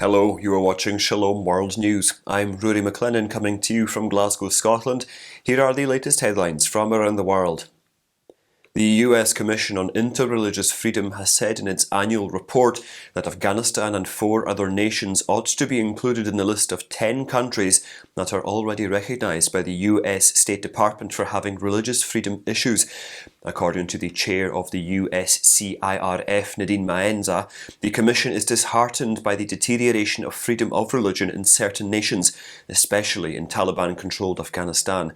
Hello, you are watching Shalom World News. I'm Rory McLennan coming to you from Glasgow, Scotland. Here are the latest headlines from around the world. The US Commission on Interreligious Freedom has said in its annual report that Afghanistan and 4 other nations ought to be included in the list of 10 countries that are already recognised by the US State Department for having religious freedom issues. According to the chair of the USCIRF, Nadine Maenza, the Commission is disheartened by the deterioration of freedom of religion in certain nations, especially in Taliban-controlled Afghanistan.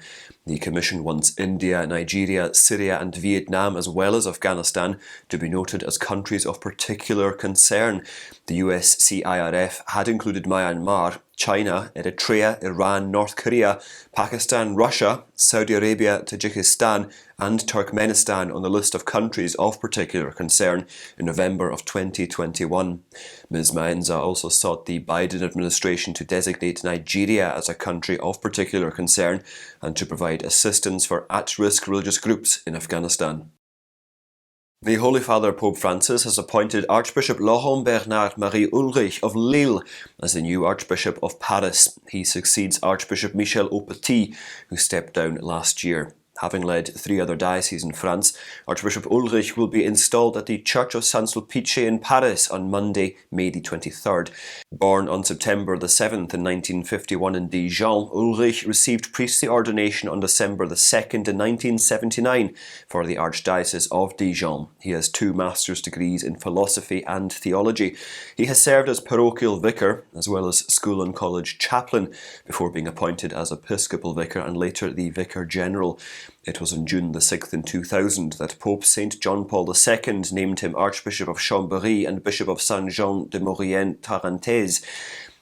The Commission wants India, Nigeria, Syria and Vietnam, as well as Afghanistan, to be noted as countries of particular concern. The USCIRF had included Myanmar, China, Eritrea, Iran, North Korea, Pakistan, Russia, Saudi Arabia, Tajikistan and Turkmenistan on the list of countries of particular concern in November of 2021. Ms. Maenza also sought the Biden administration to designate Nigeria as a country of particular concern and to provide assistance for at-risk religious groups in Afghanistan. The Holy Father Pope Francis has appointed Archbishop Laurent Bernard-Marie Ulrich of Lille as the new Archbishop of Paris. He succeeds Archbishop Michel Aupetit, who stepped down last year. Having led 3 other dioceses in France, Archbishop Ulrich will be installed at the Church of Saint-Sulpice in Paris on Monday, May the 23rd. Born on September the 7th in 1951 in Dijon, Ulrich received priestly ordination on December the 2nd in 1979 for the Archdiocese of Dijon. He has 2 master's degrees in philosophy and theology. He has served as parochial vicar as well as school and college chaplain before being appointed as episcopal vicar and later the vicar general. It was on June the 6th in 2000 that Pope St. John Paul II named him Archbishop of Chambéry and Bishop of Saint-Jean de Maurienne-Tarentaise.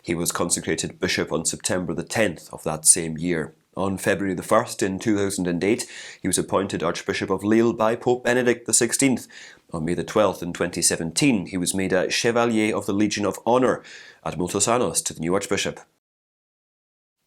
He was consecrated bishop on September the 10th of that same year. On February the 1st in 2008, he was appointed Archbishop of Lille by Pope Benedict XVI. On May the 12th in 2017, he was made a Chevalier of the Legion of Honour, ad multos annos to the new Archbishop.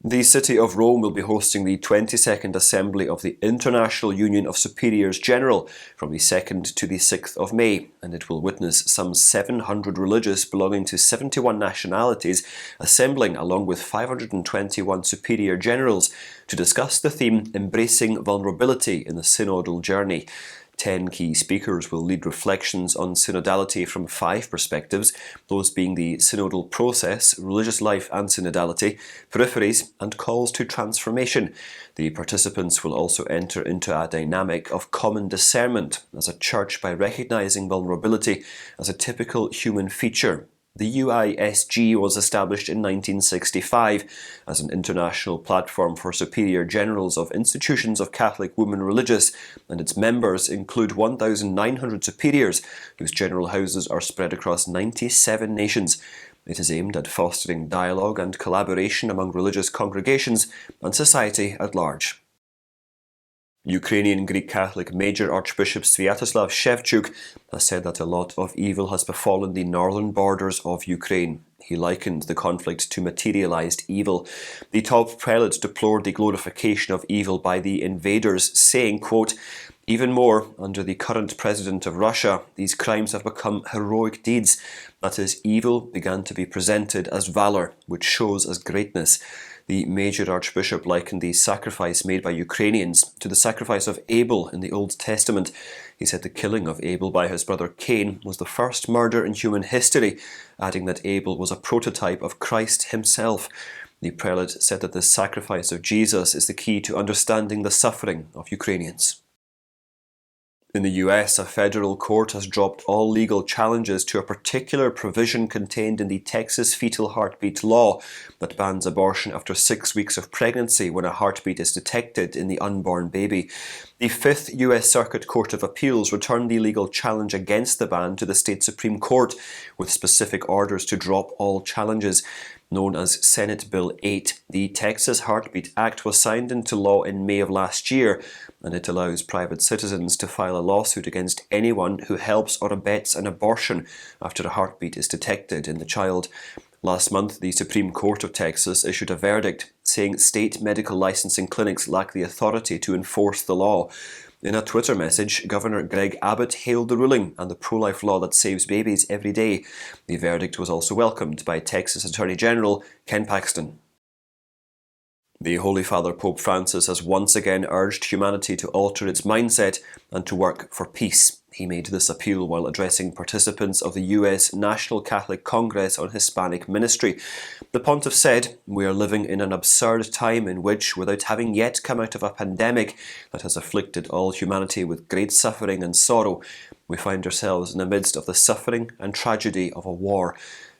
The city of Rome will be hosting the 22nd Assembly of the International Union of Superiors General from the 2nd to the 6th of May, and it will witness some 700 religious belonging to 71 nationalities assembling along with 521 superior generals to discuss the theme Embracing Vulnerability in the Synodal Journey. 10 key speakers will lead reflections on synodality from 5 perspectives, those being the synodal process, religious life and synodality, peripheries and calls to transformation. The participants will also enter into a dynamic of common discernment as a church by recognising vulnerability as a typical human feature. The UISG was established in 1965 as an international platform for superior generals of institutions of Catholic women religious, and its members include 1,900 superiors whose general houses are spread across 97 nations. It is aimed at fostering dialogue and collaboration among religious congregations and society at large. Ukrainian Greek Catholic Major Archbishop Sviatoslav Shevchuk has said that a lot of evil has befallen the northern borders of Ukraine. He likened the conflict to materialized evil. The top prelate deplored the glorification of evil by the invaders, saying, quote, "Even more, under the current president of Russia, these crimes have become heroic deeds. That is, evil began to be presented as valor, which shows as greatness." The Major Archbishop likened the sacrifice made by Ukrainians to the sacrifice of Abel in the Old Testament. He said the killing of Abel by his brother Cain was the first murder in human history, adding that Abel was a prototype of Christ himself. The prelate said that the sacrifice of Jesus is the key to understanding the suffering of Ukrainians. In the US, a federal court has dropped all legal challenges to a particular provision contained in the Texas fetal heartbeat law that bans abortion after 6 weeks of pregnancy when a heartbeat is detected in the unborn baby. The 5th US Circuit Court of Appeals returned the legal challenge against the ban to the state Supreme Court with specific orders to drop all challenges. Known as Senate Bill 8, the Texas Heartbeat Act was signed into law in May of last year, and it allows private citizens to file a lawsuit against anyone who helps or abets an abortion after a heartbeat is detected in the child. Last month, the Supreme Court of Texas issued a verdict saying state medical licensing clinics lack the authority to enforce the law. In a Twitter message, Governor Greg Abbott hailed the ruling and the pro-life law that saves babies every day. The verdict was also welcomed by Texas Attorney General Ken Paxton. The Holy Father Pope Francis has once again urged humanity to alter its mindset and to work for peace. He made this appeal while addressing participants of the US National Catholic Congress on Hispanic Ministry. The pontiff said, "We are living in an absurd time in which, without having yet come out of a pandemic that has afflicted all humanity with great suffering and sorrow, we find ourselves in the midst of the suffering and tragedy of a war."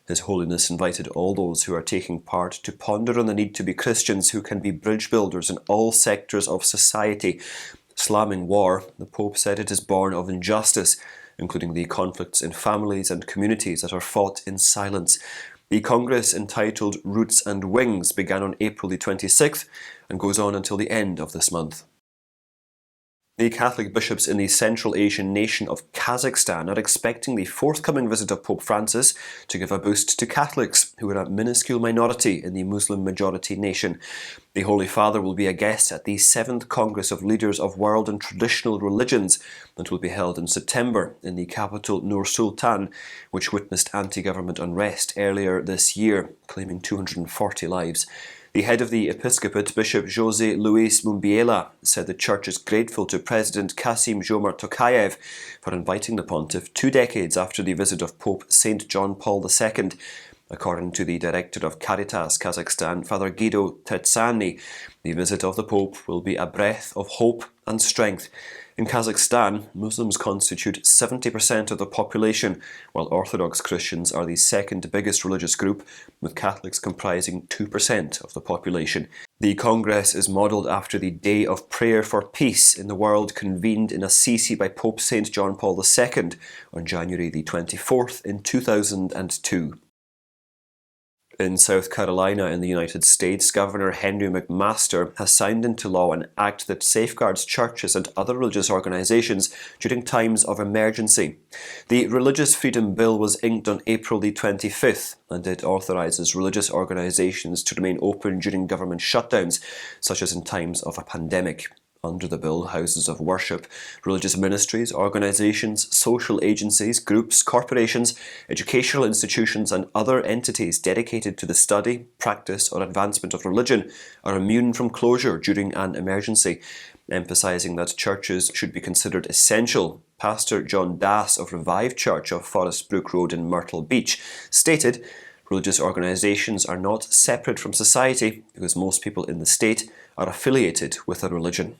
His Holiness invited all those who are taking part to ponder on the need to be Christians who can be bridge builders in all sectors of society. Slamming war, the Pope said it is born of injustice, including the conflicts in families and communities that are fought in silence. The Congress, entitled Roots and Wings, began on April the 26th and goes on until the end of this month. The Catholic bishops in the Central Asian nation of Kazakhstan are expecting the forthcoming visit of Pope Francis to give a boost to Catholics, who are a minuscule minority in the Muslim-majority nation. The Holy Father will be a guest at the 7th Congress of Leaders of World and Traditional Religions that will be held in September in the capital Nur Sultan, which witnessed anti-government unrest earlier this year, claiming 240 lives. The head of the episcopate, Bishop José Luis Mumbiela, said the church is grateful to President Kassym-Jomart Tokayev for inviting the pontiff 2 decades after the visit of Pope St. John Paul II. According to the director of Caritas Kazakhstan, Father Guido Terzani, the visit of the Pope will be a breath of hope and strength. In Kazakhstan, Muslims constitute 70% of the population, while Orthodox Christians are the second biggest religious group, with Catholics comprising 2% of the population. The Congress is modelled after the Day of Prayer for Peace in the World convened in Assisi by Pope St. John Paul II on January the 24th in 2002. In South Carolina in the United States, Governor Henry McMaster has signed into law an act that safeguards churches and other religious organizations during times of emergency. The Religious Freedom Bill was inked on April the 25th, and it authorizes religious organizations to remain open during government shutdowns, such as in times of a pandemic. Under the bill, houses of worship, religious ministries, organisations, social agencies, groups, corporations, educational institutions and other entities dedicated to the study, practice or advancement of religion are immune from closure during an emergency. Emphasising that churches should be considered essential, Pastor John Das of Revive Church of Forest Brook Road in Myrtle Beach stated, "Religious organisations are not separate from society because most people in the state are affiliated with a religion."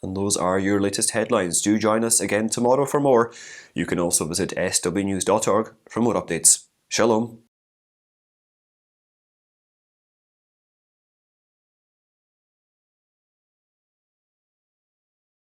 And those are your latest headlines. Do join us again tomorrow for more. You can also visit swnews.org for more updates. Shalom.